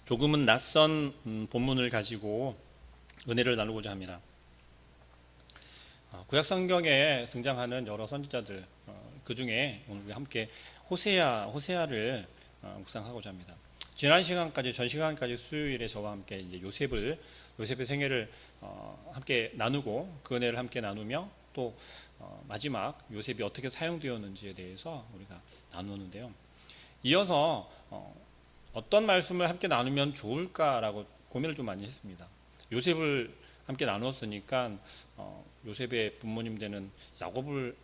조금은 낯선 본문을 가지고 은혜를 나누고자 합니다. 구약 성경에 등장하는 여러 선지자들, 그 중에 오늘 우리 함께 호세아를 묵상하고자 합니다. 지난 시간까지, 전 시간까지 수요일에 저와 함께 이제 요셉의 생애를 함께 나누고 그 은혜를 함께 나누며 또 마지막 요셉이 어떻게 사용되었는지에 대해서 우리가 나누는데요. 이어서 어떤 말씀을 함께 나누면 좋을까라고 고민을 좀 많이 했습니다. 요셉을 함께 나누었으니까 요셉의 부모님 되는 야곱을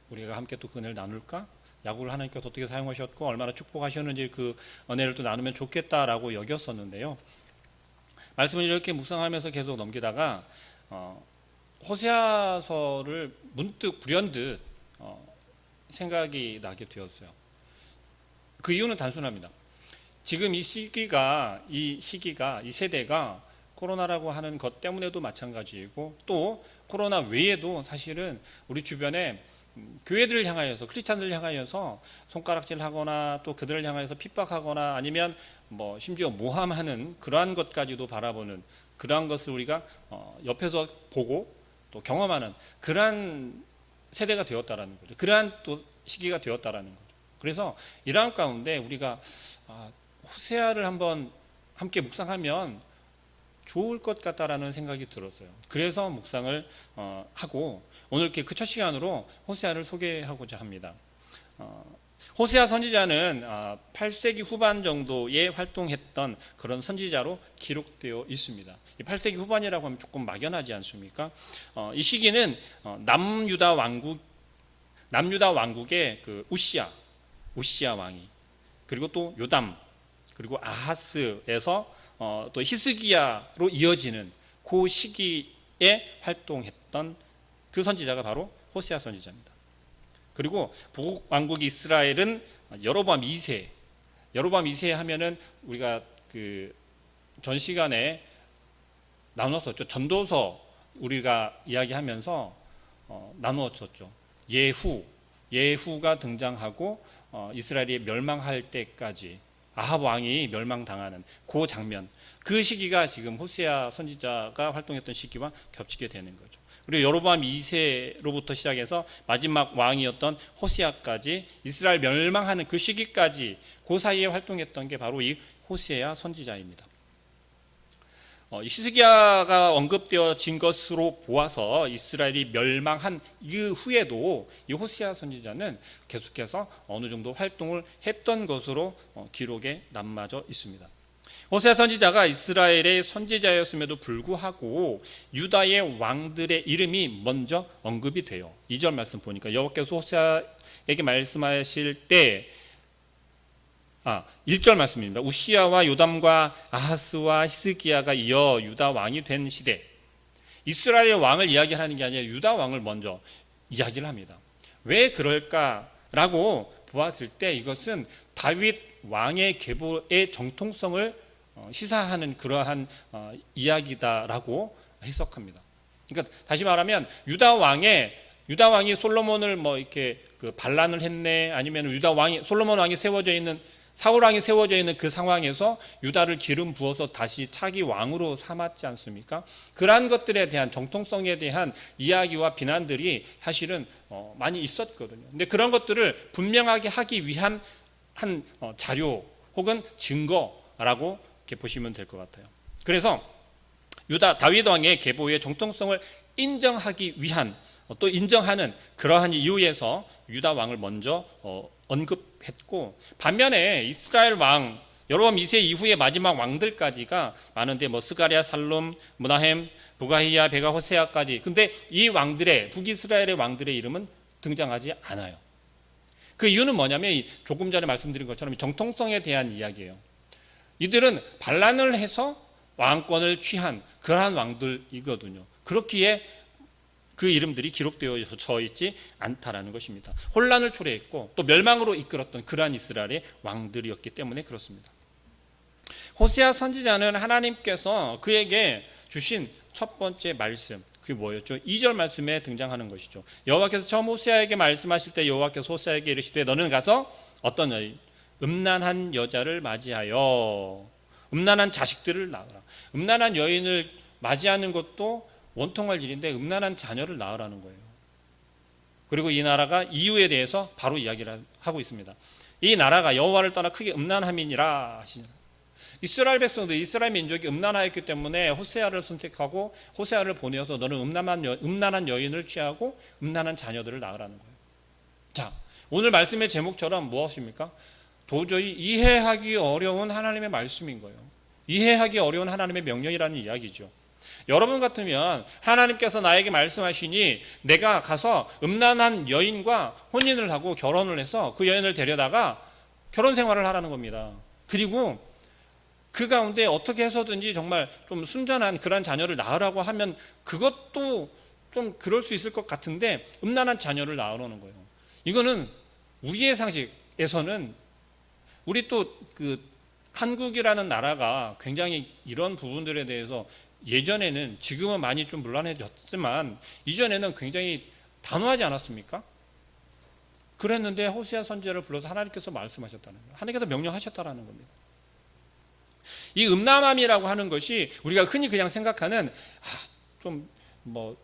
우리가 함께 또 그 은혜를 나눌까? 야곱을 하나님께서 어떻게 사용하셨고 얼마나 축복하셨는지 그 은혜를 또 나누면 좋겠다라고 여겼었는데요. 말씀을 이렇게 묵상하면서 계속 넘기다가 호세아서를 문득 불현듯 생각이 나게 되었어요. 그 이유는 단순합니다. 지금 이 시기가 이 세대가 코로나라고 하는 것 때문에도 마찬가지이고 또 코로나 외에도 사실은 우리 주변에 교회들을 향하여서 크리스찬들을 향하여서 손가락질하거나 또 그들을 향하여서 핍박하거나 아니면 뭐 심지어 모함하는 그러한 것까지도 바라보는 그러한 것을 우리가 옆에서 보고 또 경험하는 그러한 세대가 되었다라는 거죠. 그러한 또 시기가 되었다라는 거죠. 그래서 이러한 가운데 우리가 호세아를 한번 함께 묵상하면 좋을 것 같다라는 생각이 들었어요. 그래서 묵상을 하고 오늘 이렇게 그 첫 시간으로 호세아를 소개하고자 합니다. 호세아 선지자는 8세기 후반 정도에 활동했던 그런 선지자로 기록되어 있습니다. 8세기 후반이라고 하면 조금 막연하지 않습니까? 이 시기는 남유다 왕국의 그 우시야 왕이 그리고 또 요담 그리고 아하스에서 또 히스기야로 이어지는 그 시기에 활동했던 그 선지자가 바로 호세아 선지자입니다. 그리고 북왕국 이스라엘은 여로보암 2세 하면은 우리가 그 전 시간에 나눴었죠. 전도서 우리가 이야기하면서 나누었었죠. 예후가 등장하고 이스라엘이 멸망할 때까지 아합 왕이 멸망당하는 그 장면, 그 시기가 지금 호세아 선지자가 활동했던 시기와 겹치게 되는 거죠. 그리고 여로보암 2세로부터 시작해서 마지막 왕이었던 호세아까지 이스라엘 멸망하는 그 시기까지 그 사이에 활동했던 게 바로 이 호세아 선지자입니다. 히스기야가 언급되어진 것으로 보아서 이스라엘이 멸망한 이후에도 이 호세아 선지자는 계속해서 어느 정도 활동을 했던 것으로 기록에 남아져 있습니다. 호세아 선지자가 이스라엘의 선지자였음에도 불구하고 유다의 왕들의 이름이 먼저 언급이 돼요. 2절 말씀 보니까 여호와께서 호세아에게 말씀하실 때 1절 말씀입니다. 우시야와 요담과 아하스와 히스기야가 이어 유다 왕이 된 시대. 이스라엘의 왕을 이야기하는 게 아니라 유다 왕을 먼저 이야기를 합니다. 왜 그럴까라고 보았을 때 이것은 다윗 왕의 계보의 정통성을 시사하는 그러한 이야기다라고 해석합니다. 그러니까 다시 말하면 유다 왕이 솔로몬을 뭐 이렇게 그 반란을 했네, 아니면 솔로몬 왕이 세워져 있는 사울 왕이 세워져 있는 그 상황에서 유다를 기름 부어서 다시 차기 왕으로 삼았지 않습니까? 그러한 것들에 대한 정통성에 대한 이야기와 비난들이 사실은 많이 있었거든요. 근데 그런 것들을 분명하게 하기 위한 한 자료 혹은 증거라고 이렇게 보시면 될 것 같아요. 그래서 다윗 왕의 계보의 정통성을 인정하기 위한 또 인정하는 그러한 이유에서 유다 왕을 먼저 언급했고, 반면에 이스라엘 왕 여로보암 2세 이후의 마지막 왕들까지가 많은데 스가랴, 살룸, 므나헴, 부가히야, 베가, 호세아까지. 근데 이 왕들의 북이스라엘의 왕들의 이름은 등장하지 않아요. 그 이유는 뭐냐면 조금 전에 말씀드린 것처럼 정통성에 대한 이야기예요. 이들은 반란을 해서 왕권을 취한 그러한 왕들이거든요. 그렇기에 그 이름들이 기록되어져 있지 않다라는 것입니다. 혼란을 초래했고 또 멸망으로 이끌었던 그러한 이스라엘의 왕들이었기 때문에 그렇습니다. 호세아 선지자는 하나님께서 그에게 주신 첫 번째 말씀, 그게 뭐였죠? 2절 말씀에 등장하는 것이죠. 여호와께서 처음 호세아에게 말씀하실 때 여호와께서 호세아에게 이르시되 너는 가서 어떤 음란한 여자를 맞이하여 음란한 자식들을 낳으라. 음란한 여인을 맞이하는 것도 원통할 일인데 음란한 자녀를 낳으라는 거예요. 그리고 이 나라가 이유에 대해서 바로 이야기를 하고 있습니다. 이 나라가 여호와를 떠나 크게 음란함이니라 하시니라. 이스라엘 백성들, 이스라엘 민족이 음란하였기 때문에 호세아를 선택하고 호세아를 보내어서 너는 음란한 여인을 취하고 음란한 자녀들을 낳으라는 거예요. 자, 오늘 말씀의 제목처럼 무엇입니까? 도저히 이해하기 어려운 하나님의 말씀인 거예요. 이해하기 어려운 하나님의 명령이라는 이야기죠. 여러분 같으면 하나님께서 나에게 말씀하시니 내가 가서 음란한 여인과 혼인을 하고 결혼을 해서 그 여인을 데려다가 결혼 생활을 하라는 겁니다. 그리고 그 가운데 어떻게 해서든지 정말 좀 순전한 그런 자녀를 낳으라고 하면 그것도 좀 그럴 수 있을 것 같은데 음란한 자녀를 낳으라는 거예요. 이거는 우리의 상식에서는 우리 또 그 한국이라는 나라가 굉장히 이런 부분들에 대해서 예전에는, 지금은 많이 좀 물란해졌지만 이전에는 굉장히 단호하지 않았습니까? 그랬는데 호세아 선지자를 불러서 하나님께서 말씀하셨다는 거예요. 하나님께서 명령하셨다는 겁니다. 이 음란함이라고 하는 것이 우리가 흔히 그냥 생각하는 좀 뭐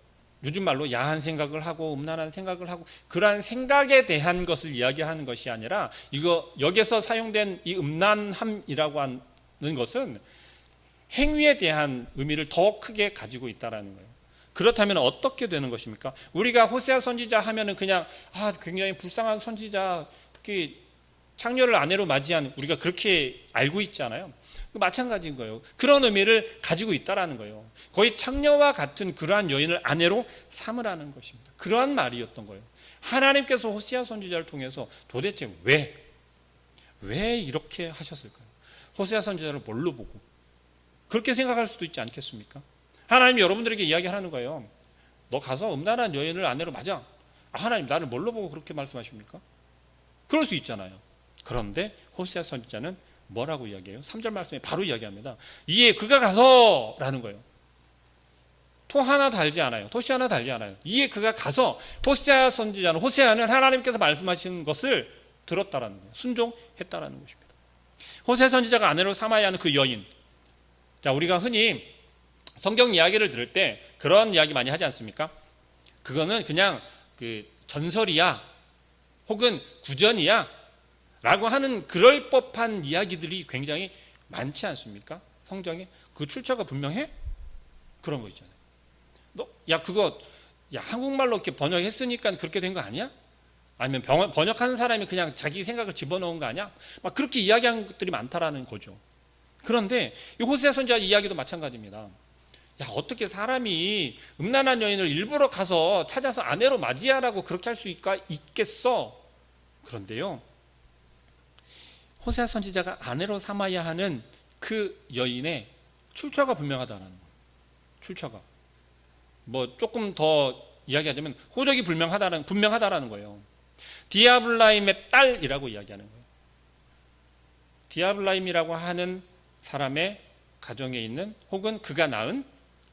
요즘 말로 야한 생각을 하고 음란한 생각을 하고 그러한 생각에 대한 것을 이야기하는 것이 아니라 여기서 사용된 이 음란함이라고 하는 것은 행위에 대한 의미를 더 크게 가지고 있다라는 거예요. 그렇다면 어떻게 되는 것입니까? 우리가 호세아 선지자 하면은 그냥 굉장히 불쌍한 선지자, 창녀를 아내로 맞이한, 우리가 그렇게 알고 있잖아요. 마찬가지인 거예요. 그런 의미를 가지고 있다라는 거예요. 거의 창녀와 같은 그러한 여인을 아내로 삼으라는 것입니다. 그러한 말이었던 거예요. 하나님께서 호세아 선지자를 통해서 도대체 왜 이렇게 하셨을까요? 호세아 선지자를 뭘로 보고 그렇게 생각할 수도 있지 않겠습니까? 하나님이 여러분들에게 이야기하는 거예요. 너 가서 음란한 여인을 아내로 맞아. 하나님 나를 뭘로 보고 그렇게 말씀하십니까? 그럴 수 있잖아요. 그런데 호세아 선지자는 뭐라고 이야기해요? 3절 말씀에 바로 이야기합니다. 이에 그가 가서 라는 거예요. 토 하나 달지 않아요. 토시 하나 달지 않아요. 이에 그가 가서 호세아는 하나님께서 말씀하신 것을 들었다라는 거예요. 순종했다라는 것입니다. 호세아 선지자가 아내로 삼아야 하는 그 여인. 자, 우리가 흔히 성경 이야기를 들을 때 그런 이야기 많이 하지 않습니까? 그거는 그냥 그 전설이야, 혹은 구전이야 라고 하는 그럴 법한 이야기들이 굉장히 많지 않습니까? 성경에 그 출처가 분명해? 그런 거 있잖아요. 그거 한국말로 이렇게 번역했으니까 그렇게 된 거 아니야? 아니면 번역하는 사람이 그냥 자기 생각을 집어넣은 거 아니야? 막 그렇게 이야기하는 것들이 많다라는 거죠. 그런데 이 호세아 선지자 이야기도 마찬가지입니다. 어떻게 사람이 음란한 여인을 일부러 가서 찾아서 아내로 맞이하라고 그렇게 할 수 있겠어? 그런데요, 호세아 선지자가 아내로 삼아야 하는 그 여인의 출처가 분명하다는 거예요. 출처가 뭐 조금 더 이야기하자면 호적이 분명하다라는 거예요. 디아블라임의 딸이라고 이야기하는 거예요. 디아블라임이라고 하는 사람의 가정에 있는, 혹은 그가 낳은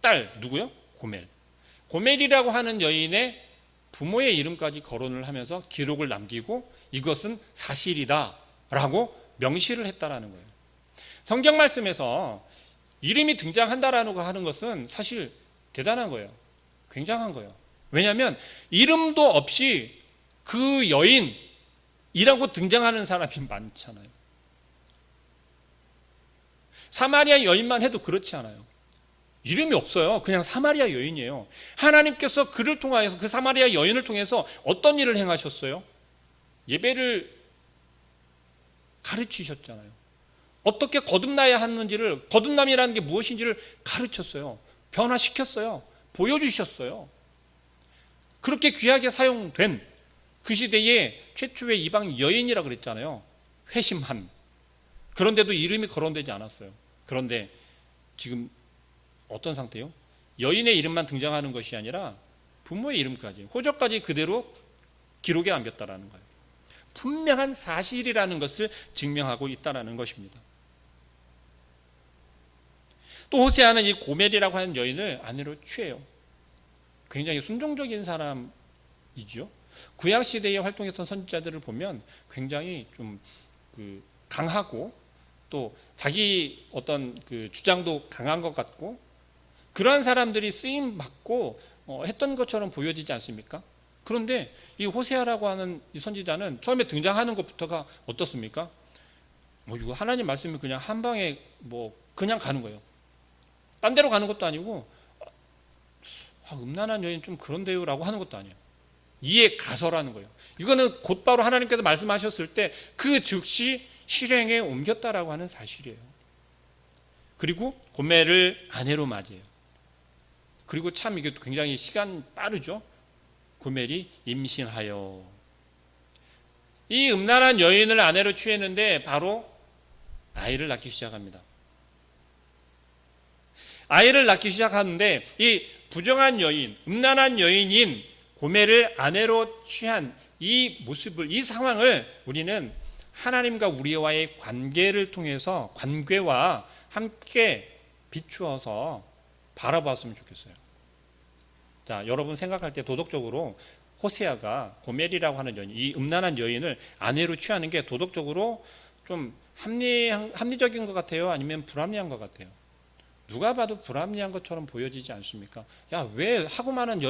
딸, 누구요? 고멜이라고 하는 여인의 부모의 이름까지 거론을 하면서 기록을 남기고 이것은 사실이다라고 명시를 했다라는 거예요. 성경 말씀에서 이름이 등장한다라는 거 하는 것은 사실 대단한 거예요. 굉장한 거예요. 왜냐하면 이름도 없이 그 여인이라고 등장하는 사람이 많잖아요. 사마리아 여인만 해도 그렇지 않아요. 이름이 없어요. 그냥 사마리아 여인이에요. 하나님께서 그를 통하여서, 그 사마리아 여인을 통해서 어떤 일을 행하셨어요? 예배를 가르치셨잖아요. 어떻게 거듭나야 하는지를, 거듭남이라는 게 무엇인지를 가르쳤어요. 변화시켰어요. 보여주셨어요. 그렇게 귀하게 사용된 그 시대의 최초의 이방 여인이라고 그랬잖아요. 회심한. 그런데도 이름이 거론되지 않았어요. 그런데 지금 어떤 상태요? 여인의 이름만 등장하는 것이 아니라 부모의 이름까지, 호적까지 그대로 기록에 남겼다라는 거예요. 분명한 사실이라는 것을 증명하고 있다라는 것입니다. 또 호세아는 이 고멜이라고 하는 여인을 아내로 취해요. 굉장히 순종적인 사람이죠. 구약 시대에 활동했던 선지자들을 보면 굉장히 좀 강하고 또 자기 어떤 그 주장도 강한 것 같고 그러한 사람들이 쓰임 받고 했던 것처럼 보여지지 않습니까? 그런데 이 호세아라고 하는 이 선지자는 처음에 등장하는 것부터가 어떻습니까? 이거 하나님 말씀이 그냥 한 방에 그냥 가는 거예요. 딴 데로 가는 것도 아니고 음란한 여인 좀 그런데요라고 하는 것도 아니에요. 이에 가서라는 거예요. 이거는 곧바로 하나님께서 말씀하셨을 때 그 즉시 실행에 옮겼다라고 하는 사실이에요. 그리고 고멜을 아내로 맞이해요. 그리고 참 이게 굉장히 시간 빠르죠. 고멜이 임신하여 이 음란한 여인을 아내로 취했는데 바로 아이를 낳기 시작합니다. 아이를 낳기 시작하는데 이 부정한 여인, 음란한 여인인 고멜을 아내로 취한 이 모습을, 이 상황을 우리는 하나님과 우리와의 관계를 통해서 관계와 함께 비추어서 바라봤으면 좋겠어요. 자, 여러분 생각할 때 도덕적으로 호세아가 고멜이라고 하는 여인, 이 음란한 여인을 아내로 취하는 게 도덕적으로 좀 합리적인 것 같아요? 아니면 불합리한 것 같아요? 누가 봐도 불합리한 것처럼 보여지지 않습니까? 야, 왜 하고 많은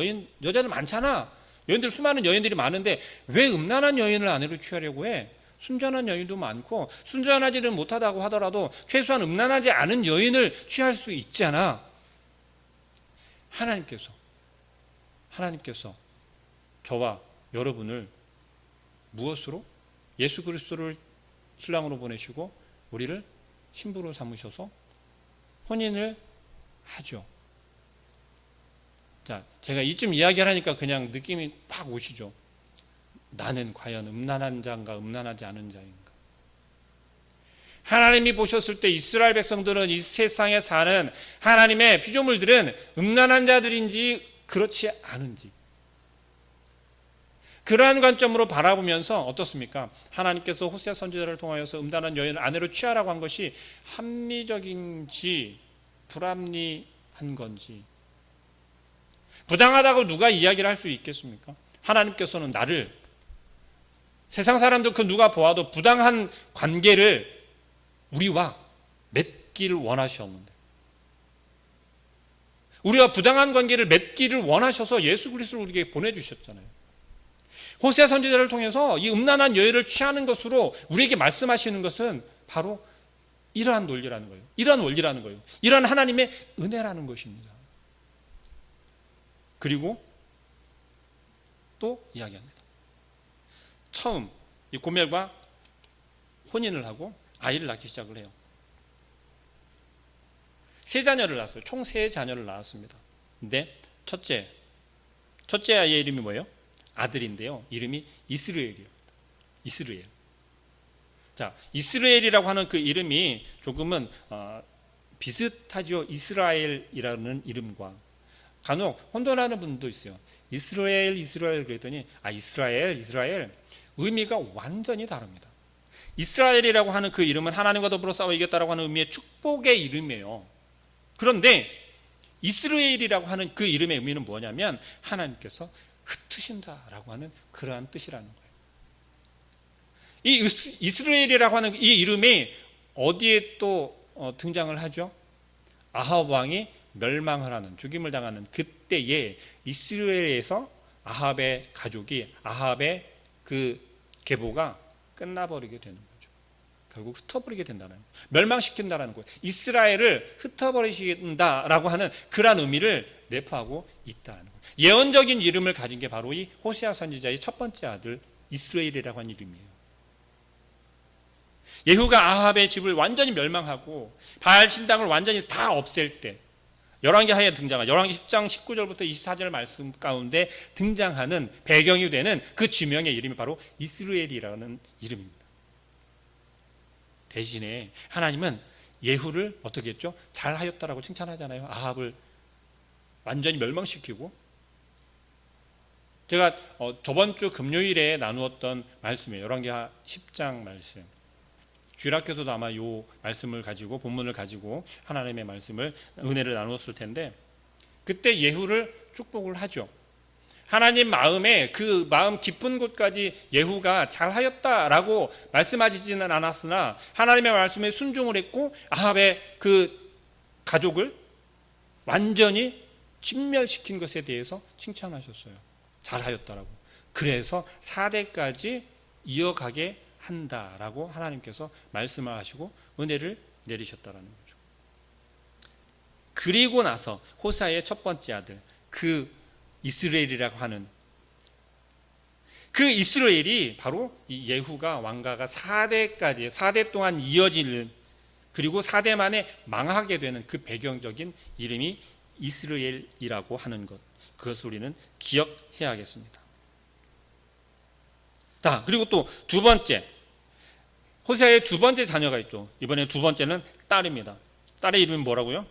여자들 많잖아. 여인들 수많은 여인들이 많은데 왜 음란한 여인을 아내로 취하려고 해? 순전한 여인도 많고 순전하지는 못하다고 하더라도 최소한 음란하지 않은 여인을 취할 수 있잖아. 하나님께서 저와 여러분을 무엇으로? 예수 그리스도를 신랑으로 보내시고 우리를 신부로 삼으셔서 혼인을 하죠. 자, 제가 이쯤 이야기를 하니까 그냥 느낌이 팍 오시죠. 나는 과연 음란한 자인가 음란하지 않은 자인가? 하나님이 보셨을 때 이스라엘 백성들은 이 세상에 사는 하나님의 피조물들은 음란한 자들인지 그렇지 않은지 그러한 관점으로 바라보면서 어떻습니까? 하나님께서 호세아 선지자를 통하여서 음란한 여인을 아내로 취하라고 한 것이 합리적인지 불합리한 건지 부당하다고 누가 이야기를 할 수 있겠습니까? 하나님께서는 나를 세상 사람들 그 누가 보아도 부당한 관계를 우리와 맺기를 원하셨는데 우리와 부당한 관계를 맺기를 원하셔서 예수 그리스도를 우리에게 보내주셨잖아요. 호세아 선지자를 통해서 이 음란한 여인을 취하는 것으로 우리에게 말씀하시는 것은 바로 이러한 논리라는 거예요. 이러한 원리라는 거예요. 이러한 하나님의 은혜라는 것입니다. 그리고 또 이야기합니다. 처음 이 고멜과 혼인을 하고 아이를 낳기 시작을 해요. 세 자녀를 낳았어요. 총 세 자녀를 낳았습니다. 근데 첫째 아이의 이름이 뭐예요? 아들인데요. 이름이 이스라엘이에요. 이스라엘. 자, 이스라엘이라고 하는 그 이름이 조금은 비슷하죠. 이스라엘이라는 이름과 간혹 혼돈하는 분도 있어요. 이스라엘 그랬더니 이스라엘 의미가 완전히 다릅니다. 이스라엘이라고 하는 그 이름은 하나님과 더불어 싸워 이겼다라고 하는 의미의 축복의 이름이에요. 그런데 이스라엘이라고 하는 그 이름의 의미는 뭐냐면 하나님께서 흩으신다라고 하는 그러한 뜻이라는 거예요. 이 이스라엘이라고 하는 이 이름이 어디에 또 등장을 하죠? 아합 왕이 멸망을 하는 죽임을 당하는 그때에 이스라엘에서 아합의 가족이 아합의 그 계보가 끝나버리게 되는 거죠. 결국 흩어버리게 된다는 거예요. 멸망시킨다라는 거예요. 이스라엘을 흩어버리신다라고 하는 그러한 의미를 내포하고 있다는 거예요. 예언적인 이름을 가진 게 바로 이 호세아 선지자의 첫 번째 아들 이스라엘이라고 하는 이름이에요. 예후가 아합의 집을 완전히 멸망하고 바알 신당을 완전히 다 없앨 때 열왕기하에 등장한 열왕기 10장 19절부터 24절 말씀 가운데 등장하는 배경이 되는 그 지명의 이름이 바로 이스라엘이라는 이름입니다. 대신에 하나님은 예후를 어떻게 했죠? 잘하였다라고 칭찬하잖아요. 아합을 완전히 멸망시키고 제가 저번 주 금요일에 나누었던 말씀이에요. 열왕기하 10장 말씀. 주일학교에서도 아마 이 말씀을 가지고 본문을 가지고 하나님의 말씀을 은혜를 나누었을 텐데 그때 예후를 축복을 하죠. 하나님 마음에 그 마음 깊은 곳까지 예후가 잘하였다라고 말씀하시지는 않았으나 하나님의 말씀에 순종을 했고 아합의 그 가족을 완전히 진멸시킨 것에 대해서 칭찬하셨어요. 잘하였다라고. 그래서 4대까지 이어가게 한다라고 하나님께서 말씀을 하시고 은혜를 내리셨다라는 거죠. 그리고 나서 호사의 첫 번째 아들, 그 이스라엘이라고 하는 그 이스라엘이 바로 이 예후가 왕가가 4대 동안 이어지는, 그리고 4대 만에 망하게 되는 그 배경적인 이름이 이스라엘이라고 하는 것, 그것을 우리는 기억해야겠습니다. 자, 그리고 또 두 번째, 호세아의 두 번째 자녀가 있죠. 이번에 두 번째는 딸입니다. 딸의 이름이 뭐라고요?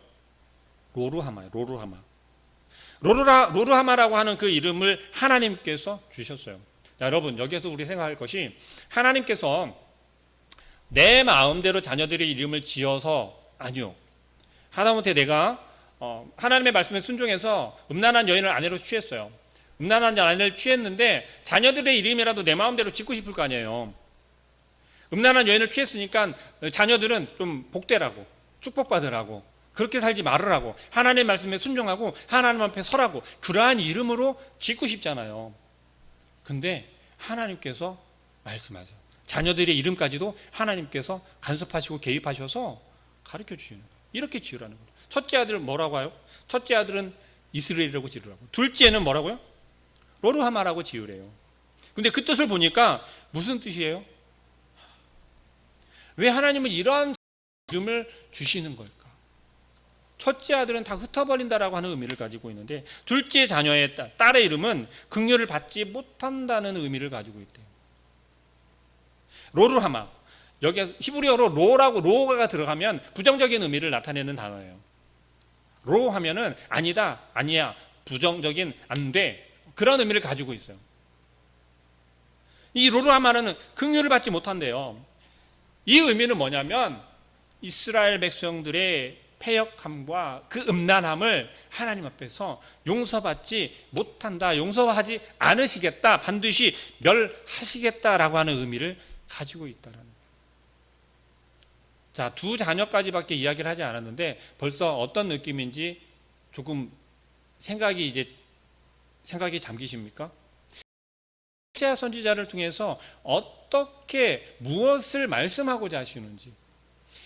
로루하마예요. 로루하마라고 하는 그 이름을 하나님께서 주셨어요. 자, 여러분, 여기에서 우리 생각할 것이, 하나님께서 내 마음대로 자녀들의 이름을 지어서, 아니요, 하다못해 내가 하나님의 말씀에 순종해서 음란한 여인을 아내로 취했어요. 음란한 아내를 취했는데 자녀들의 이름이라도 내 마음대로 짓고 싶을 거 아니에요. 음란한 여인을 취했으니까 자녀들은 좀 복되라고, 축복받으라고, 그렇게 살지 말으라고, 하나님의 말씀에 순종하고 하나님 앞에 서라고, 그러한 이름으로 짓고 싶잖아요. 근데 하나님께서 말씀하세요. 자녀들의 이름까지도 하나님께서 간섭하시고 개입하셔서 가르쳐 주시는 거예요. 이렇게 지으라는 거예요. 첫째 아들은 뭐라고 해요? 첫째 아들은 이스라엘이라고 지으라고. 둘째는 뭐라고요? 로루하마라고 지으래요. 근데 그 뜻을 보니까 무슨 뜻이에요? 왜 하나님은 이러한 이름을 주시는 걸까? 첫째 아들은 다 흩어버린다라고 하는 의미를 가지고 있는데, 둘째 자녀의 딸의 이름은 긍휼을 받지 못한다는 의미를 가지고 있대요. 로루하마, 여기 히브리어로 로라고 로가 들어가면 부정적인 의미를 나타내는 단어예요. 로 하면은 아니다, 아니야, 부정적인, 안 돼, 그런 의미를 가지고 있어요. 이 로루하마는 긍휼을 받지 못한대요. 이 의미는 뭐냐면 이스라엘 백성들의 패역함과 그 음란함을 하나님 앞에서 용서받지 못한다, 용서하지 않으시겠다, 반드시 멸하시겠다라고 하는 의미를 가지고 있다라는 거예요. 자, 두 자녀까지밖에 이야기를 하지 않았는데 벌써 어떤 느낌인지 조금 생각이 잠기십니까? 호세아 선지자를 통해서 어떻게 무엇을 말씀하고자 하시는지,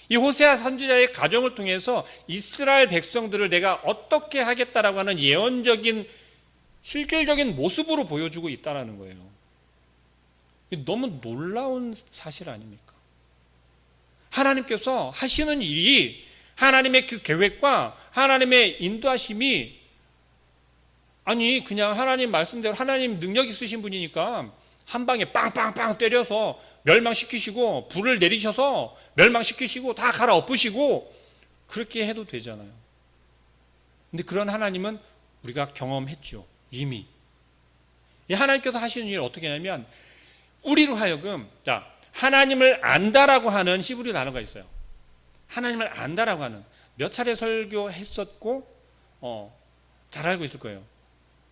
이 호세아 선지자의 가정을 통해서 이스라엘 백성들을 내가 어떻게 하겠다라고 하는 예언적인 실질적인 모습으로 보여주고 있다는 거예요. 너무 놀라운 사실 아닙니까? 하나님께서 하시는 일이, 하나님의 그 계획과 하나님의 인도하심이, 아니 그냥 하나님 말씀대로 하나님 능력 있으신 분이니까 한 방에 빵빵빵 때려서 멸망시키시고 불을 내리셔서 멸망시키시고 다 갈아엎으시고 그렇게 해도 되잖아요. 근데 그런 하나님은 우리가 경험했죠. 이미 하나님께서 하시는 일을 어떻게 하냐면, 우리로 하여금, 자, 하나님을 안다라고 하는 히브리 단어가 있어요. 하나님을 안다라고 하는, 몇 차례 설교했었고 잘 알고 있을 거예요.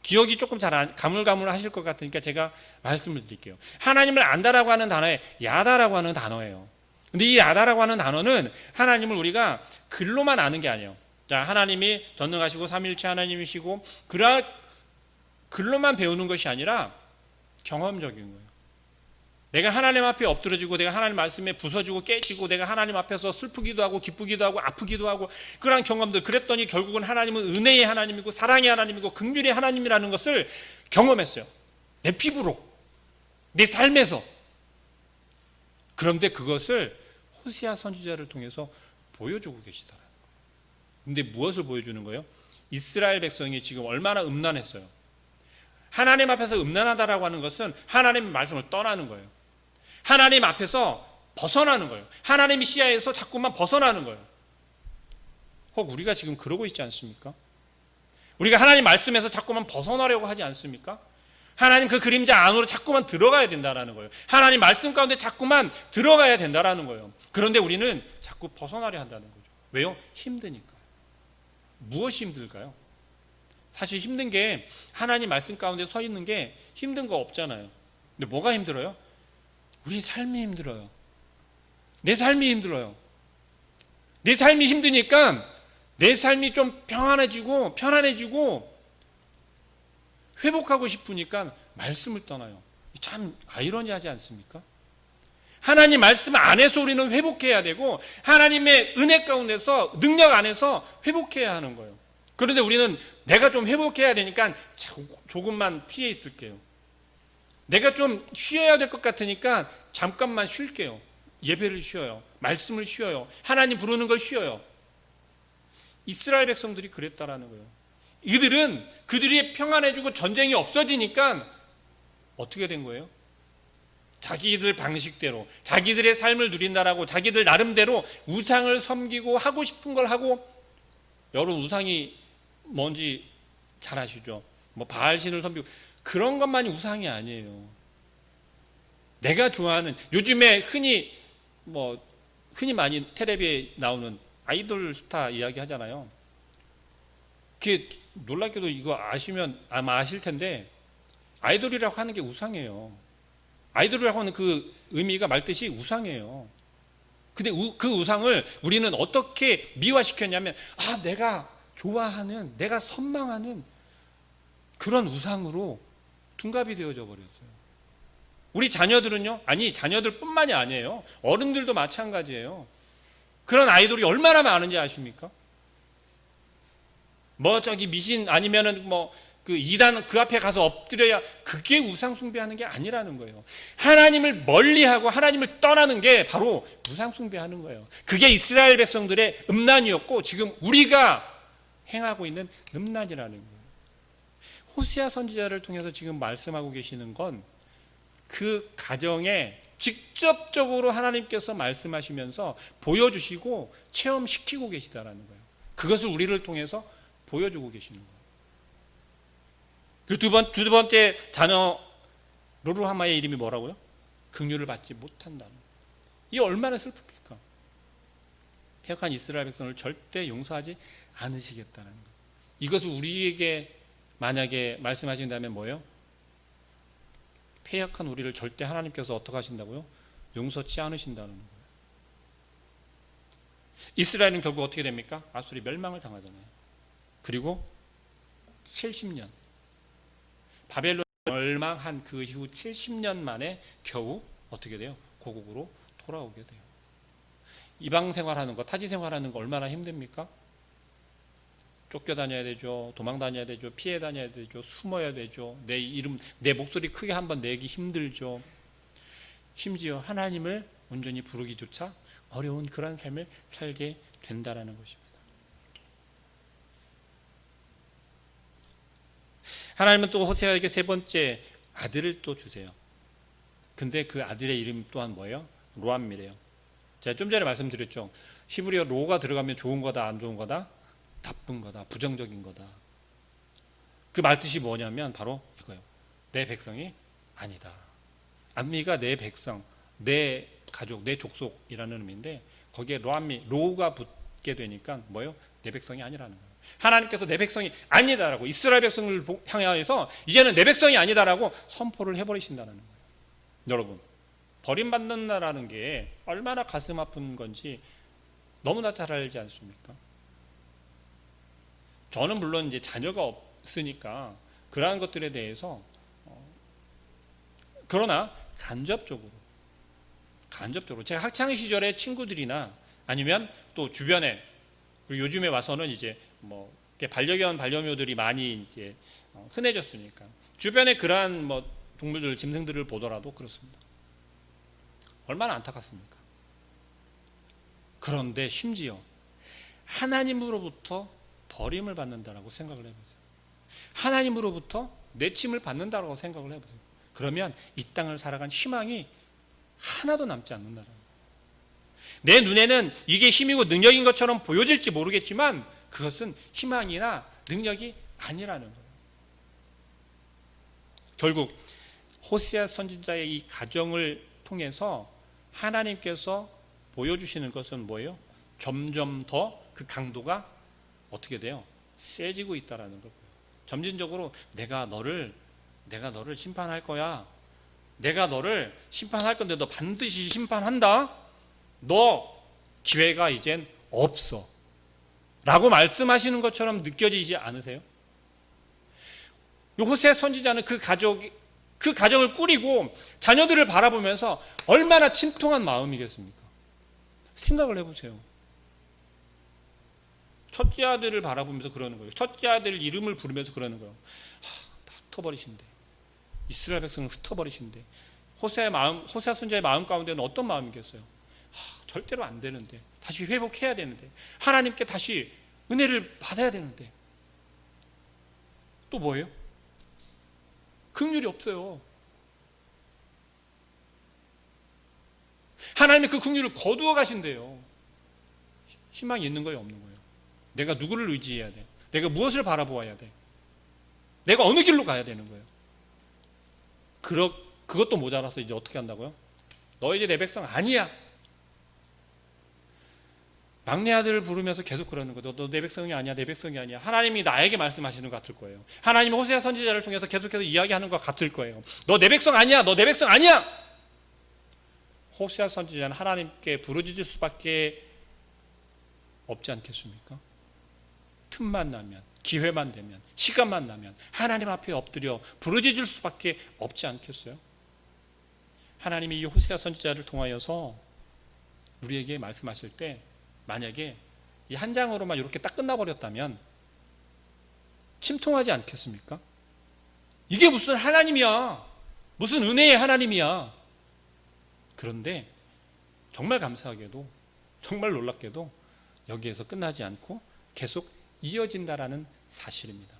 기억이 조금 잘 가물가물하실 것 같으니까 제가 말씀을 드릴게요. 하나님을 안다라고 하는 단어에 야다라고 하는 단어예요. 근데 이 야다라고 하는 단어는 하나님을 우리가 글로만 아는 게 아니에요. 자, 하나님이 전능하시고 삼위일체 하나님이시고 글로만 배우는 것이 아니라 경험적인 거예요. 내가 하나님 앞에 엎드러지고 내가 하나님 말씀에 부서지고 깨지고 내가 하나님 앞에서 슬프기도 하고 기쁘기도 하고 아프기도 하고 그러한 경험들, 그랬더니 결국은 하나님은 은혜의 하나님이고 사랑의 하나님이고 긍휼의 하나님이라는 것을 경험했어요. 내 피부로, 내 삶에서. 그런데 그것을 호세아 선지자를 통해서 보여주고 계시더라고요. 근데 무엇을 보여주는 거예요? 이스라엘 백성이 지금 얼마나 음란했어요. 하나님 앞에서 음란하다라고 하는 것은 하나님의 말씀을 떠나는 거예요. 하나님 앞에서 벗어나는 거예요. 하나님의 시야에서 자꾸만 벗어나는 거예요. 혹 우리가 지금 그러고 있지 않습니까? 우리가 하나님 말씀에서 자꾸만 벗어나려고 하지 않습니까? 하나님 그 그림자 안으로 자꾸만 들어가야 된다라는 거예요. 하나님 말씀 가운데 자꾸만 들어가야 된다라는 거예요. 그런데 우리는 자꾸 벗어나려 한다는 거죠. 왜요? 힘드니까. 무엇이 힘들까요? 사실 힘든 게 하나님 말씀 가운데 서 있는 게 힘든 거 없잖아요. 근데 뭐가 힘들어요? 우리 삶이 힘들어요. 내 삶이 힘들어요. 내 삶이 힘드니까 내 삶이 좀 편안해지고 회복하고 싶으니까 말씀을 떠나요. 참 아이러니하지 않습니까? 하나님 말씀 안에서 우리는 회복해야 되고 하나님의 은혜 가운데서 능력 안에서 회복해야 하는 거예요. 그런데 우리는 내가 좀 회복해야 되니까 조금만 피해 있을게요. 내가 좀 쉬어야 될 것 같으니까 잠깐만 쉴게요. 예배를 쉬어요. 말씀을 쉬어요. 하나님 부르는 걸 쉬어요. 이스라엘 백성들이 그랬다라는 거예요. 이들은 그들이 평안해지고 전쟁이 없어지니까 어떻게 된 거예요? 자기들 방식대로 자기들의 삶을 누린다라고 자기들 나름대로 우상을 섬기고 하고 싶은 걸 하고, 여러분 우상이 뭔지 잘 아시죠? 뭐 바알신을 섬기고 그런 것만이 우상이 아니에요. 내가 좋아하는 요즘에 흔히 많이 텔레비에 나오는 아이돌 스타 이야기 하잖아요. 그게 놀랍게도 이거 아시면 아마 아실 텐데 아이돌이라고 하는 게 우상이에요. 아이돌이라고 하는 그 의미가 말뜻이 우상이에요. 근데 그 우상을 우리는 어떻게 미화시켰냐면 내가 좋아하는, 내가 선망하는 그런 우상으로 둔갑이 되어져 버렸어요. 우리 자녀들은요? 아니, 자녀들뿐만이 아니에요. 어른들도 마찬가지예요. 그런 아이돌이 얼마나 많은지 아십니까? 저기 미신 아니면은 그 이단 그 앞에 가서 엎드려야 그게 우상 숭배하는 게 아니라는 거예요. 하나님을 멀리하고 하나님을 떠나는 게 바로 우상 숭배하는 거예요. 그게 이스라엘 백성들의 음란이었고 지금 우리가 행하고 있는 음란이라는 거예요. 호세아 선지자를 통해서 지금 말씀하고 계시는 건 그 가정에 직접적으로 하나님께서 말씀하시면서 보여주시고 체험시키고 계시다라는 거예요. 그것을 우리를 통해서 보여주고 계시는 거예요. 그리고 두 번째 자녀 로루하마의 이름이 뭐라고요? 긍휼을 받지 못한다는 거예요. 이게 얼마나 슬픕니까? 패역한 이스라엘 백성을 절대 용서하지 않으시겠다는 거예요. 이것을 우리에게 만약에 말씀하신다면 뭐예요? 패역한 우리를 절대 하나님께서 어떻게 하신다고요? 용서치 않으신다는 거예요. 이스라엘은 결국 어떻게 됩니까? 아수리 멸망을 당하잖아요. 그리고 70년 바벨론 멸망한 그 이후 70년 만에 겨우 어떻게 돼요? 고국으로 돌아오게 돼요. 이방 생활하는 거, 타지 생활하는 거 얼마나 힘듭니까? 쫓겨다녀야 되죠. 도망 다녀야 되죠. 피해 다녀야 되죠. 숨어야 되죠. 내 목소리 크게 한번 내기 힘들죠. 심지어 하나님을 온전히 부르기조차 어려운 그런 삶을 살게 된다라는 것입니다. 하나님은 또 호세아에게 세 번째 아들을 또 주세요. 근데 그 아들의 이름 또한 뭐예요? 로암미래요. 제가 좀 전에 말씀드렸죠. 히브리어 로가 들어가면 좋은 거다, 안 좋은 거다? 나쁜 거다, 부정적인 거다. 그 말뜻이 뭐냐면 바로 이거예요. 내 백성이 아니다. 암미가 내 백성, 내 가족, 내 족속이라는 의미인데 거기에 로가 붙게 되니까 뭐예요? 내 백성이 아니라는 거예요. 하나님께서 내 백성이 아니다라고 이스라엘 백성을 향해서 이제는 내 백성이 아니다라고 선포를 해버리신다는 거예요. 여러분, 버림받는다라는 게 얼마나 가슴 아픈 건지 너무나 잘 알지 않습니까? 저는 물론 이제 자녀가 없으니까 그러한 것들에 대해서 그러나 간접적으로 제가 학창 시절에 친구들이나 아니면 또 주변에, 그리고 요즘에 와서는 이제 반려견 반려묘들이 많이 이제 흔해졌으니까 주변에 그러한 동물들, 짐승들을 보더라도 그렇습니다. 얼마나 안타깝습니까? 그런데 심지어 하나님으로부터 버림을 받는다라고 생각을 해보세요. 하나님으로부터 내침을 받는다라고 생각을 해보세요. 그러면 이 땅을 살아간 희망이 하나도 남지 않는다는 거예요. 내 눈에는 이게 힘이고 능력인 것처럼 보여질지 모르겠지만 그것은 희망이나 능력이 아니라는 거예요. 결국 호세아 선지자의 이 가정을 통해서 하나님께서 보여주시는 것은 뭐예요? 점점 더 그 강도가 어떻게 돼요? 세지고 있다라는 거고요. 점진적으로 내가 너를 심판할 거야. 내가 너를 심판할 건데 너 반드시 심판한다. 너 기회가 이젠 없어. 라고 말씀하시는 것처럼 느껴지지 않으세요? 호세 선지자는 그 가정을 꾸리고 자녀들을 바라보면서 얼마나 침통한 마음이겠습니까? 생각을 해보세요. 첫째 아들을 바라보면서 그러는 거예요. 첫째 아들 이름을 부르면서 그러는 거예요. 다 흩어버리신대. 이스라엘 백성을 흩어버리신대. 호세 선지자의 마음 가운데는 어떤 마음이겠어요? 절대로 안 되는데, 다시 회복해야 되는데, 하나님께 다시 은혜를 받아야 되는데, 또 뭐예요? 긍휼이 없어요. 하나님이 그 긍휼을 거두어 가신대요. 희망이 있는 거예요, 없는 거예요? 내가 누구를 의지해야 돼? 내가 무엇을 바라보아야 돼? 내가 어느 길로 가야 되는 거예요? 그것도 모자라서 이제 어떻게 한다고요? 너 이제 내 백성 아니야. 막내 아들을 부르면서 계속 그러는 거죠. 너 내 백성이 아니야, 내 백성이 아니야. 하나님이 나에게 말씀하시는 것 같을 거예요. 하나님이 호세아 선지자를 통해서 계속해서 이야기하는 것 같을 거예요. 너 내 백성 아니야, 너 내 백성 아니야. 호세아 선지자는 하나님께 부르짖을 수밖에 없지 않겠습니까? 틈만 나면, 기회만 되면, 시간만 나면 하나님 앞에 엎드려 부르짖을 수밖에 없지 않겠어요? 하나님이 이 호세아 선지자를 통하여서 우리에게 말씀하실 때 만약에 이 한 장으로만 이렇게 딱 끝나버렸다면 침통하지 않겠습니까? 이게 무슨 하나님이야? 무슨 은혜의 하나님이야? 그런데 정말 감사하게도, 정말 놀랍게도 여기에서 끝나지 않고 계속 이어진다라는 사실입니다.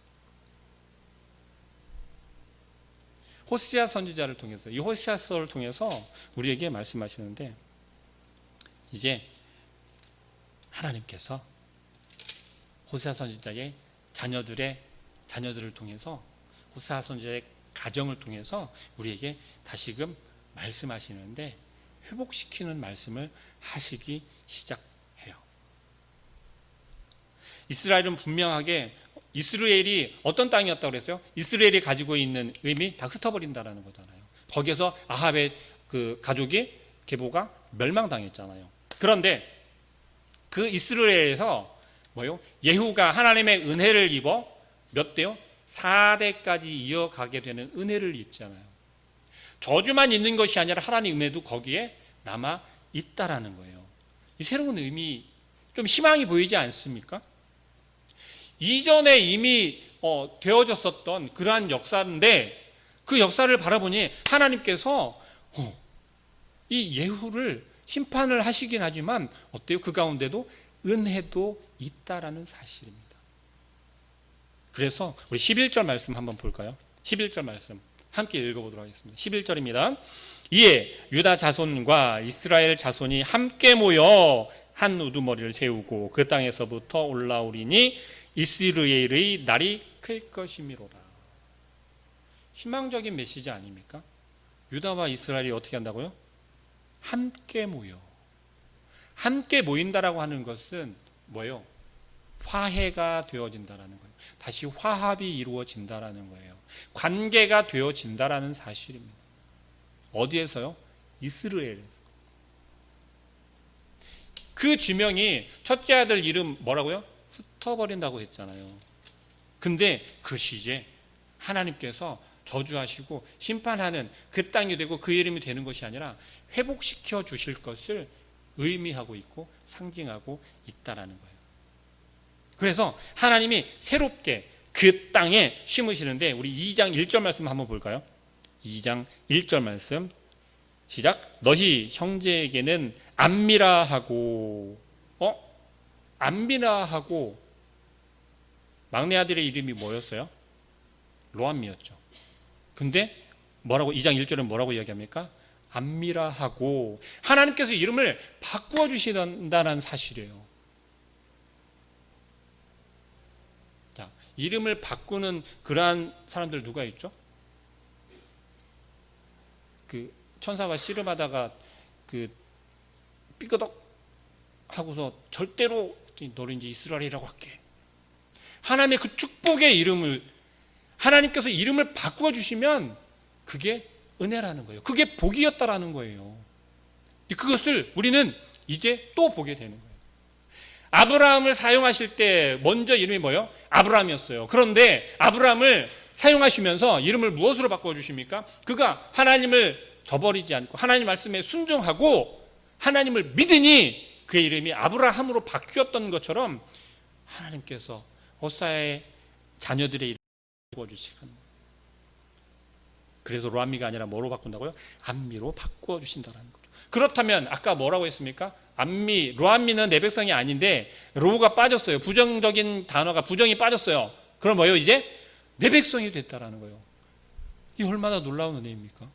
호세아 선지자를 통해서, 이 호세아서를 통해서 우리에게 말씀하시는데, 이제 하나님께서 호세아 선지자의 자녀들을 통해서, 호세아 선지자의 가정을 통해서 우리에게 다시금 말씀하시는데, 회복시키는 말씀을 하시기 시작해요. 이스라엘은 분명하게, 이스라엘이 어떤 땅이었다고 그랬어요? 이스라엘이 가지고 있는 의미 다 흩어버린다라는 거잖아요. 거기에서 아합의 그 가족이, 계보가 멸망당했잖아요. 그런데 그 이스라엘에서 뭐요? 예후가 하나님의 은혜를 입어 몇 대요? 4대까지 이어가게 되는 은혜를 입잖아요. 저주만 있는 것이 아니라 하나님의 은혜도 거기에 남아 있다라는 거예요. 이 새로운 의미, 좀 희망이 보이지 않습니까? 이전에 이미 되어졌었던 그러한 역사인데, 그 역사를 바라보니 하나님께서 이 예후를 심판을 하시긴 하지만 어때요? 그 가운데도 은혜도 있다라는 사실입니다. 그래서 우리 11절 말씀 한번 볼까요? 11절 말씀 함께 읽어보도록 하겠습니다. 11절입니다. 이에 유다 자손과 이스라엘 자손이 함께 모여 한 우두머리를 세우고 그 땅에서부터 올라오리니 이스라엘의 날이 클 것이미로라. 희망적인 메시지 아닙니까? 유다와 이스라엘이 어떻게 한다고요? 함께 모여. 함께 모인다라고 하는 것은 뭐예요? 화해가 되어진다라는 거예요. 다시 화합이 이루어진다라는 거예요. 관계가 되어진다라는 사실입니다. 어디에서요? 이스라엘에서. 그 지명이 첫째 아들 이름 뭐라고요? 흩어버린다고 했잖아요. 근데 그 시제 하나님께서 저주하시고 심판하는 그 땅이 되고 그 이름이 되는 것이 아니라 회복시켜 주실 것을 의미하고 있고 상징하고 있다라는 거예요. 그래서 하나님이 새롭게 그 땅에 심으시는데, 우리 2장 1절 말씀 한번 볼까요? 2장 1절 말씀 시작. 너희 형제에게는 암미라 하고, 암미라 하고, 막내 아들의 이름이 뭐였어요? 로암미였죠. 근데 뭐라고 2장 1절은 뭐라고 이야기합니까? 암미라 하고, 하나님께서 이름을 바꾸어 주신다는 사실이에요. 자, 이름을 바꾸는 그러한 사람들 누가 있죠? 그 천사가 씨름하다가 그 삐끄덕 하고서 절대로 너를 이제 이스라엘이라고 할게. 하나님의 그 축복의 이름을 하나님께서 이름을 바꾸어 주시면 그게 은혜라는 거예요. 그게 복이었다라는 거예요. 그것을 우리는 이제 또 보게 되는 거예요. 아브라함을 사용하실 때 먼저 이름이 뭐예요? 아브라함이었어요. 그런데 아브라함을 사용하시면서 이름을 무엇으로 바꿔주십니까? 그가 하나님을 저버리지 않고 하나님 말씀에 순종하고 하나님을 믿으니 그의 이름이 아브라함으로 바뀌었던 것처럼 하나님께서 호사의 자녀들의 이름을 바꿔주시는, 그래서 로암미가 아니라 뭐로 바꾼다고요? 암미로 바꿔주신다는 거죠. 그렇다면 아까 뭐라고 했습니까? 암미, 로암미는 내 백성이 아닌데 로가 빠졌어요. 부정적인 단어가 부정이 빠졌어요. 그럼 뭐예요? 이제 내 백성이 됐다라는 거예요. 이 얼마나 놀라운 은혜입니까?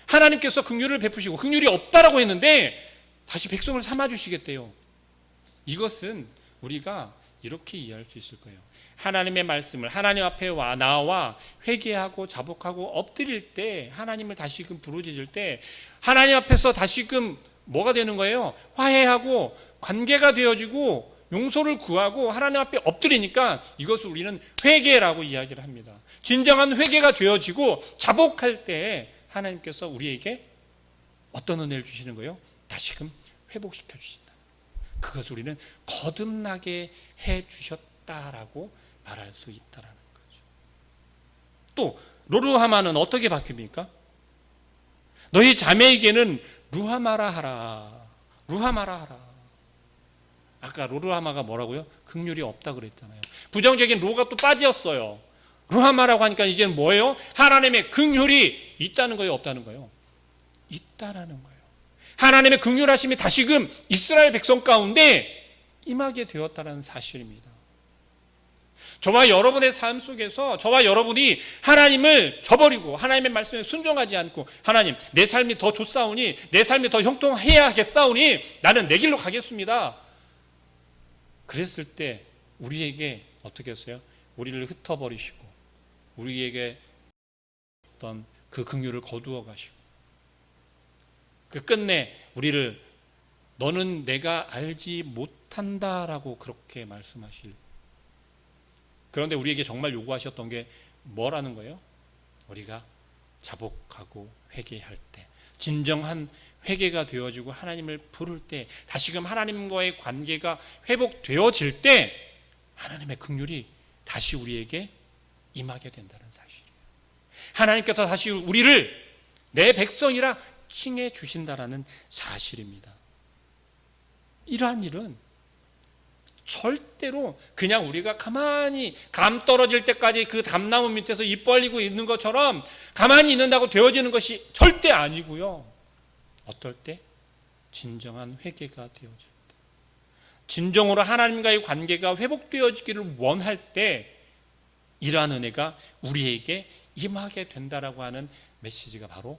하나님께서 긍휼을 베푸시고 긍휼이 없다라고 했는데 다시 백성을 삼아 주시겠대요. 이것은 우리가 이렇게 이해할 수 있을 거예요. 하나님의 말씀을 하나님 앞에 나와 회개하고 자복하고 엎드릴 때, 하나님을 다시금 부르짖을 때 하나님 앞에서 다시금 뭐가 되는 거예요? 화해하고 관계가 되어지고 용서를 구하고 하나님 앞에 엎드리니까 이것을 우리는 회개라고 이야기를 합니다. 진정한 회개가 되어지고 자복할 때 하나님께서 우리에게 어떤 은혜를 주시는 거예요? 다시금 회복시켜 주신다. 그것을 우리는 거듭나게 해 주셨다라고 말할 수 있다라는 거죠. 또 로루하마는 어떻게 바뀝니까? 너희 자매에게는 루하마라 하라. 루하마라 하라. 아까 로루하마가 뭐라고요? 긍휼이 없다 그랬잖아요. 부정적인 로가 또 빠졌어요. 루하마라고 하니까 이제 뭐예요? 하나님의 긍휼이 있다는 거예요, 없다는 거예요? 있다라는 거예요. 하나님의 긍휼하심이 다시금 이스라엘 백성 가운데 임하게 되었다는 사실입니다. 저와 여러분의 삶 속에서 저와 여러분이 하나님을 저버리고 하나님의 말씀에 순종하지 않고 하나님 내 삶이 더 좋사오니 내 삶이 더 형통해야겠사오니 나는 내 길로 가겠습니다. 그랬을 때 우리에게 어떻게 했어요? 우리를 흩어버리시고 우리에게 어떤 그 긍휼을 거두어 가시고 그 끝내 우리를 너는 내가 알지 못한다라고 그렇게 말씀하실. 그런데 우리에게 정말 요구하셨던 게 뭐라는 거예요? 우리가 자복하고 회개할 때, 진정한 회개가 되어지고 하나님을 부를 때, 다시금 하나님과의 관계가 회복되어질 때 하나님의 긍휼이 다시 우리에게 임하게 된다는 사실이에요. 하나님께서 다시 우리를 내 백성이라 칭해 주신다라는 사실입니다. 이러한 일은 절대로 그냥 우리가 가만히 감 떨어질 때까지 그 감나무 밑에서 입 벌리고 있는 것처럼 가만히 있는다고 되어지는 것이 절대 아니고요. 어떨 때? 진정한 회개가 되어질 때, 진정으로 하나님과의 관계가 회복되어지기를 원할 때 이러한 은혜가 우리에게 임하게 된다라고 하는 메시지가 바로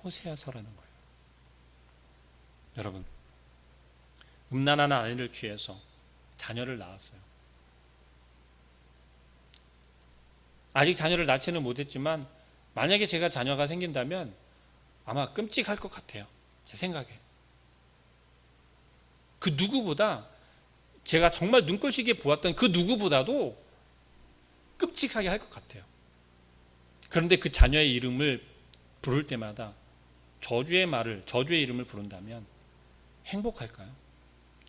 호세아서라는 거예요. 여러분, 음란한 아내를 취해서 자녀를 낳았어요. 아직 자녀를 낳지는 못했지만 만약에 제가 자녀가 생긴다면 아마 끔찍할 것 같아요. 제 생각에. 그 누구보다 제가 정말 눈꼴시게 보았던 그 누구보다도 끔찍하게 할 것 같아요. 그런데 그 자녀의 이름을 부를 때마다 저주의 이름을 부른다면 행복할까요?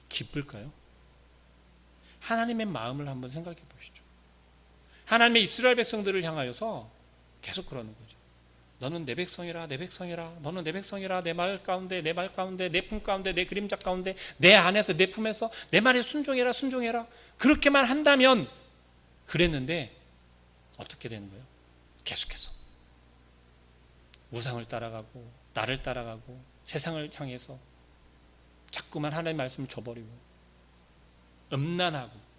기쁠까요? 하나님의 마음을 한번 생각해 보시죠. 하나님의 이스라엘 백성들을 향하여서 계속 그러는 거죠. 너는 내 백성이라, 내 백성이라, 너는 내 백성이라, 내 말 가운데, 내 말 가운데, 내 품 가운데, 내 그림자 가운데, 내 안에서, 내 품에서 내 말에 순종해라, 순종해라. 그렇게만 한다면 그랬는데 어떻게 되는 거예요? 계속해서 우상을 따라가고 나를 따라가고 세상을 향해서 자꾸만 하나님의 말씀을 저버리고 음란하고.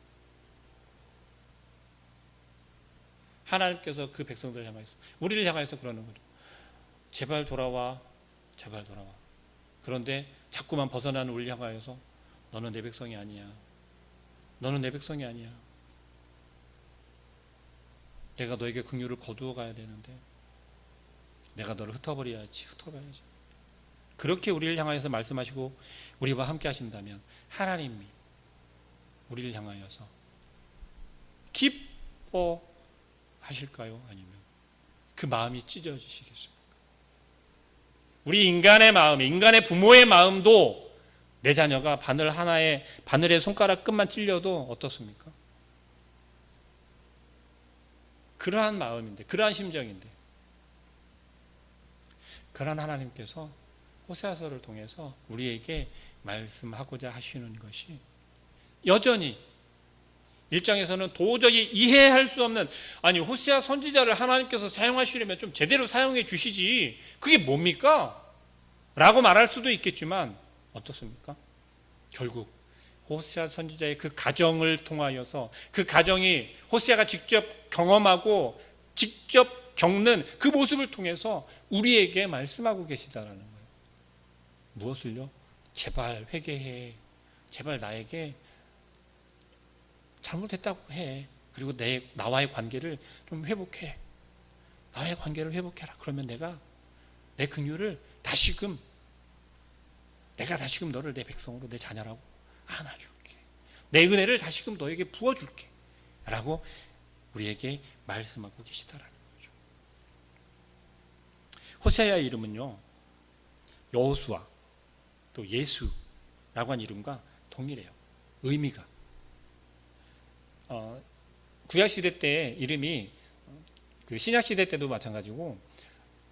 하나님께서 그 백성들을 향해서, 우리를 향해서 그러는 거죠. 제발 돌아와, 제발 돌아와. 그런데 자꾸만 벗어나는 우리를 향하여서 너는 내 백성이 아니야, 너는 내 백성이 아니야. 내가 너에게 긍휼을 거두어 가야 되는데 내가 너를 흩어버려야지. 그렇게 우리를 향하여서 말씀하시고 우리와 함께 하신다면 하나님이 우리를 향하여서 기뻐 하실까요? 아니면 그 마음이 찢어지시겠습니까? 우리 인간의 마음, 인간의 부모의 마음도 내 자녀가 바늘의 손가락 끝만 찔려도 어떻습니까? 그러한 마음인데, 그러한 심정인데, 그러한 하나님께서 호세아서를 통해서 우리에게 말씀하고자 하시는 것이 여전히 일장에서는 도저히 이해할 수 없는, 아니 호세아 선지자를 하나님께서 사용하시려면 좀 제대로 사용해 주시지, 그게 뭡니까? 라고 말할 수도 있겠지만 어떻습니까? 결국 호세아 선지자의 그 가정을 통하여서, 그 가정이 호세아가 직접 경험하고 직접 겪는 그 모습을 통해서 우리에게 말씀하고 계시다라는 거예요. 무엇을요? 제발 회개해. 제발 나에게 잘못했다고 해. 그리고 나와의 관계를 좀 회복해. 나와의 관계를 회복해라. 그러면 내가 내 긍휼을 내가 다시금 너를 내 백성으로, 내 자녀라고 안아줄게. 내 은혜를 다시금 너에게 부어줄게. 라고 우리에게 말씀하고 계시다라는 거죠. 호세아의 이름은요, 여호수아 또 예수라고 한 이름과 동일해요. 의미가. 구약 시대 때 이름이, 그 신약 시대 때도 마찬가지고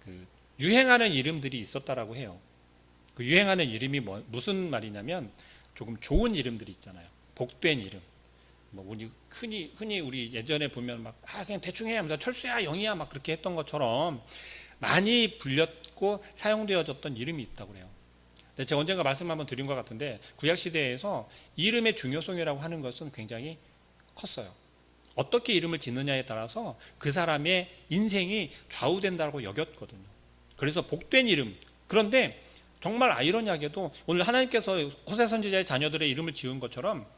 그 유행하는 이름들이 있었다라고 해요. 그 유행하는 이름이 무슨 말이냐면, 조금 좋은 이름들이 있잖아요. 복된 이름. 우리 흔히 우리 예전에 보면 그냥 대충 해 하면서 철수야, 영희야 막 그렇게 했던 것처럼 많이 불렸고 사용되어졌던 이름이 있다고 그래요. 제가 언젠가 말씀 한번 드린 것 같은데, 구약 시대에서 이름의 중요성이라고 하는 것은 굉장히 컸어요. 어떻게 이름을 짓느냐에 따라서 그 사람의 인생이 좌우된다고 여겼거든요. 그래서 복된 이름. 그런데 정말 아이러니하게도 오늘 하나님께서 호세아 선지자의 자녀들의 이름을 지은 것처럼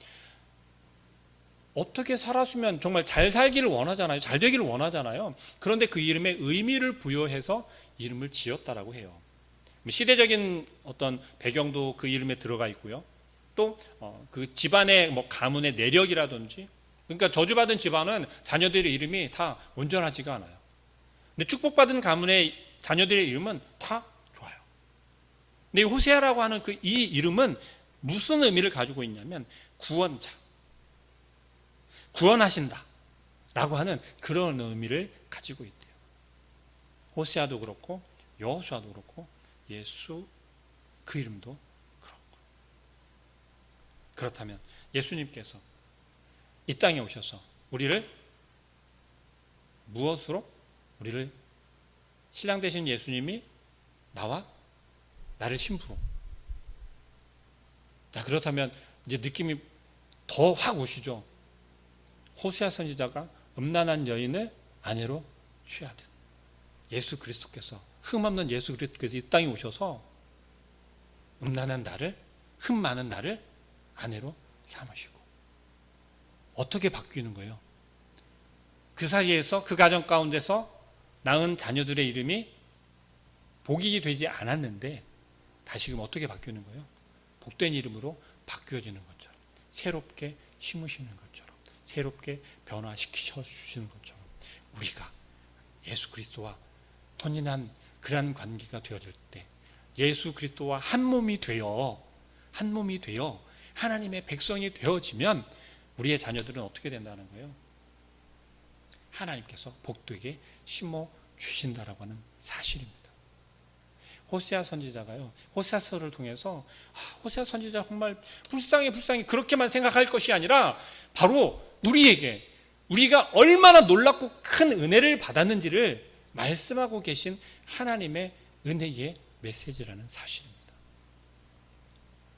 어떻게 살았으면 정말 잘 살기를 원하잖아요. 잘 되기를 원하잖아요. 그런데 그 이름에 의미를 부여해서 이름을 지었다라고 해요. 시대적인 어떤 배경도 그 이름에 들어가 있고요. 또 그 집안의 가문의 내력이라든지, 그러니까 저주받은 집안은 자녀들의 이름이 다 온전하지가 않아요. 근데 축복받은 가문의 자녀들의 이름은 다 좋아요. 근데 이 호세아라고 하는 이 이름은 무슨 의미를 가지고 있냐면, 구원자, 구원하신다 라고 하는 그런 의미를 가지고 있대요. 호세아도 그렇고 여호수아도 그렇고 예수 그 이름도 그렇고. 그렇다면 예수님께서 이 땅에 오셔서 우리를 무엇으로? 우리를, 신랑 되신 예수님이 나를 신부로. 자, 그렇다면 이제 느낌이 더 확 오시죠. 호세아 선지자가 음란한 여인을 아내로 취하듯 예수 그리스도께서, 흠없는 예수 그리스도께서 이 땅에 오셔서 음란한 나를, 흠 많은 나를 아내로 삼으시고, 어떻게 바뀌는 거예요? 그 사이에서, 그 가정 가운데서 낳은 자녀들의 이름이 복이 되지 않았는데 다시금 어떻게 바뀌는 거예요? 복된 이름으로 바뀌어지는 것처럼, 새롭게 심으시는 것처럼, 새롭게 변화시켜 주시는 것처럼 우리가 예수 그리스도와 혼인한 그러한 관계가 되어질 때, 예수 그리스도와 한 몸이 되어 하나님의 백성이 되어지면 우리의 자녀들은 어떻게 된다는 거예요? 하나님께서 복되게 심어 주신다라고 하는 사실입니다. 호세아 선지자가요, 호세아서를 통해서 호세아 선지자 정말 불쌍해 그렇게만 생각할 것이 아니라, 바로 우리가 얼마나 놀랍고 큰 은혜를 받았는지를 말씀하고 계신 하나님의 은혜의 메시지라는 사실입니다.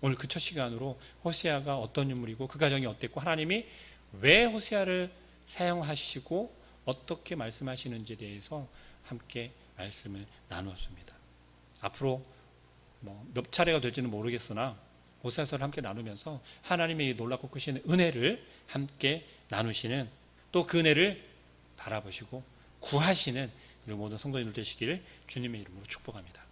오늘 그 첫 시간으로 호세아가 어떤 인물이고 그 가정이 어땠고, 하나님이 왜 호세아를 사용하시고 어떻게 말씀하시는지에 대해서 함께 말씀을 나누었습니다. 앞으로 몇 차례가 될지는 모르겠으나 호세아서를 함께 나누면서 하나님의 이 놀랍고 크신 은혜를 함께 나누시는, 또 그 은혜를 바라보시고 구하시는 우리 모든 성도님들 되시기를 주님의 이름으로 축복합니다.